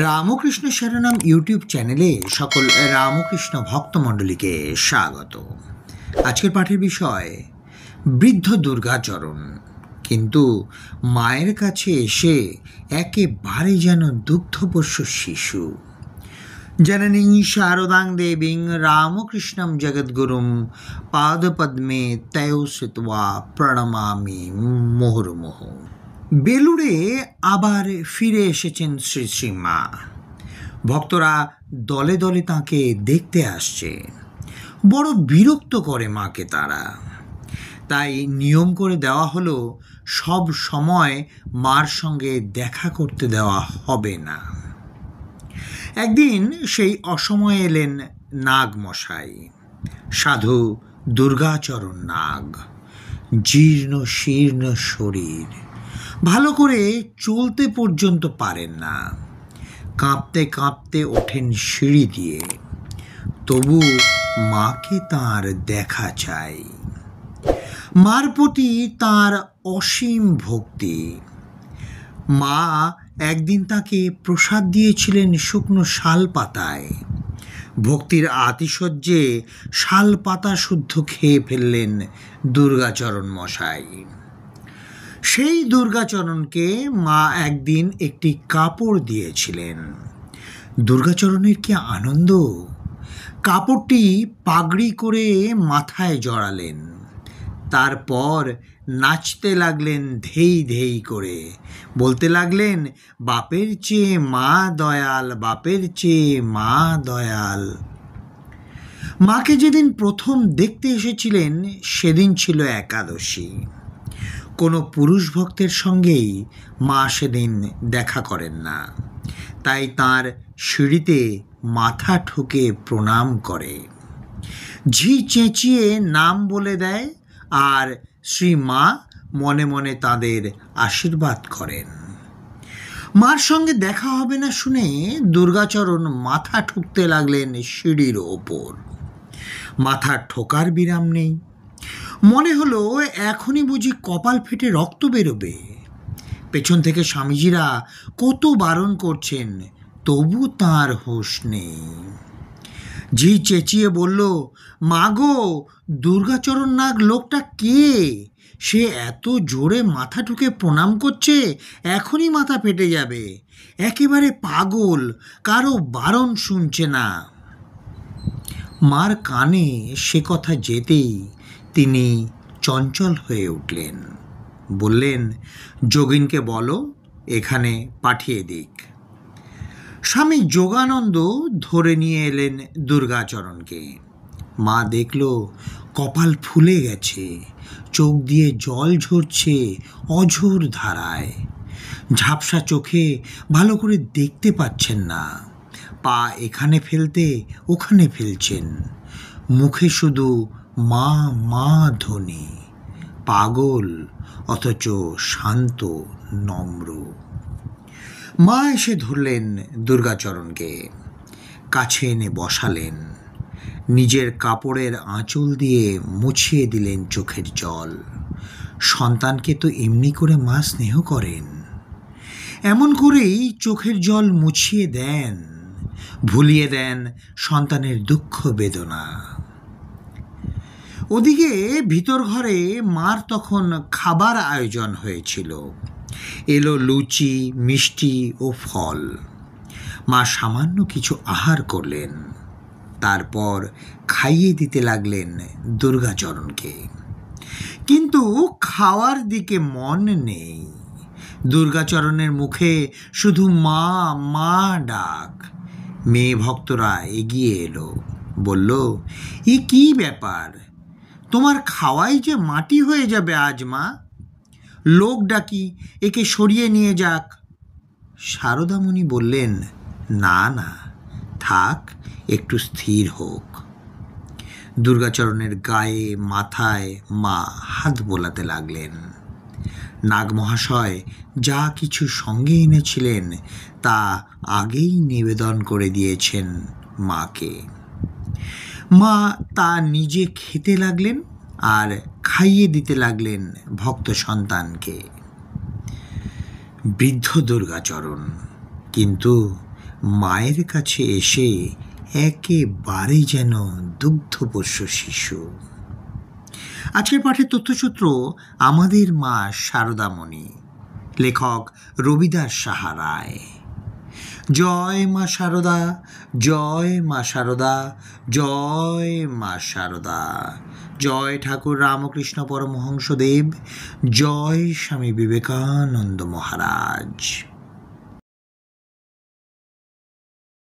Ramakrishna শরণম YouTube চ্যানেলে সকল রামকৃষ্ণ ভক্তমণ্ডলীকে স্বাগত। আজকের পাঠের বিষয় বৃদ্ধ দুর্গাচরণ, কিন্তু মায়ের কাছে এসে একেবারে যেন দুগ্ধপোষ্য শিশু। জননী শারদাং দেবীং রামকৃষ্ণম জগদ্গুরুম পাদপদ্মে তয়ো শ্রিত্বা প্রণমামি মুহুর্মুহ। বেলুড়ে আবার ফিরে এসেছেন শ্রী শ্রী মা। ভক্তরা দলে দলে তাঁকে দেখতে আসছে। বড় বিরক্ত করে মাকে তারা। তাই নিয়ম করে দেওয়া হলো সব সময় মার সঙ্গে দেখা করতে দেওয়া হবে না। একদিন সেই অসময়ে এলেন নাগ মশাই, সাধু দুর্গাচরণ নাগ। জীর্ণ শীর্ণ শরীর, ভালো করে চলতে পর্যন্ত পারেন না। কাঁপতে কাঁপতে ওঠেন সিঁড়ি দিয়ে। তবু মাকে তাঁর দেখা চাই। মার প্রতি তাঁর অসীম ভক্তি। মা একদিন তাকে প্রসাদ দিয়েছিলেন শুকনো শাল পাতায়। ভক্তির আতিশয্যে শাল পাতা শুদ্ধ খেয়ে ফেললেন দুর্গাচরণ মশাই। সেই দুর্গাচরণকে মা একদিন একটি কাপড় দিয়েছিলেন। দুর্গাচরণের কি আনন্দ! কাপড়টি পাগড়ি করে মাথায় জড়ালেন। তারপর নাচতে লাগলেন ধেই ধেই করে, বলতে লাগলেন, বাপের চেয়ে মা দয়াল, বাপের চেয়ে মা দয়াল। মাকে যেদিন প্রথম দেখতে এসেছিলেন সেদিন ছিল একাদশী। কোনো পুরুষ ভক্তের সঙ্গেই মা সেদিন দেখা করেন না। তাই তাঁর সিঁড়িতে মাথা ঠুকে প্রণাম করে, ঝি চেঁচিয়ে নাম বলে দেয়, আর শ্রী মা মনে মনে তাদের আশীর্বাদ করেন। মার সঙ্গে দেখা হবে না শুনে দুর্গাচরণ মাথা ঠুকতে লাগলেন সিঁড়ির ওপর। মাথা ঠোকার বিরাম নেই। মনে হলো এখনই বুঝি কপাল ফেটে রক্ত বেরোবে। পেছন থেকে স্বামীজিরা কত বারণ করছেন, তবু তাঁর হুঁশ নেই। ঝি চেঁচিয়ে বলল, মাগো, দুর্গাচরণ নাগ লোকটা কে? সে এত জোরে মাথা ঠুকে প্রণাম করছে, এখনই মাথা ফেটে যাবে। একেবারে পাগল, কারো বারণ শুনছে না। মার কানে সে কথা যেতেই তিনি চঞ্চল হয়ে উঠলেন। বললেন, যোগিনকে বলো এখানে পাঠিয়ে দিক। স্বামী যোগানন্দ ধরে নিয়ে এলেন দুর্গাচরণকে। মা দেখল কপাল ফুলে গেছে, চোখ দিয়ে জল ঝরছে অঝোর ধারায়। ঝাপসা চোখে ভালো করে দেখতে পাচ্ছেন না। পা এখানে ফেলতে ওখানে ফেলছেন। মুখে শুধু মা মা ধ্বনি। পাগল অথচ শান্ত নম্র। মা এসে ধরলেন দুর্গাচরণকে, কাছে এনে বসালেন। নিজের কাপড়ের আঁচল দিয়ে মুছিয়ে দিলেন চোখের জল। সন্তানকে তো এমনি করে মা স্নেহ করেন, এমন করেই চোখের জল মুছিয়ে দেন, ভুলিয়ে দেন সন্তানের দুঃখ বেদনা। ওদিকে ভিতর ঘরে মার তখন খাবার আয়োজন হয়েছিল। এলো লুচি, মিষ্টি ও ফল। মা সামান্য কিছু আহার করলেন, তারপর খাইয়ে দিতে লাগলেন দুর্গাচরণকে। কিন্তু খাওয়ার দিকে মন নেই। দুর্গাচরণের মুখে শুধু মা মা ডাক। মেয়ে ভক্তরা এগিয়ে এলো, বলল, এ কি ব্যাপার? তোমার খাওয়াই যে মাটি হয়ে যাবে আজ মা। লোক ডাকি, একে সরিয়ে নিয়ে যাক। শারদামণি বললেন, না না, থাক, একটু স্থির হোক। দুর্গাচরণের গায়ে মাথায় মা হাত বোলাতে লাগলেন। নাগ মহাশয় যা কিছু সঙ্গে এনেছিলেন তা আগেই নিবেদন করে দিয়েছেন মাকে। মা তা নিজে খেতে লাগলেন আর খাইয়ে দিতে লাগলেন ভক্ত সন্তানকে। বৃদ্ধ দুর্গাচরণ, কিন্তু মায়ের কাছে এসে একেবারে যেন দুগ্ধপোষ্য শিশু। আজকের পাঠের তথ্যসূত্র আমাদের মা শারদামণি, লেখক রবিদাস সাহা রায়। জয় মা শারদা, জয় মা শারদা, জয় মা শারদা। জয় ঠাকুর রামকৃষ্ণ পরমহংসদেব, জয় স্বামী বিবেকানন্দ মহারাজ।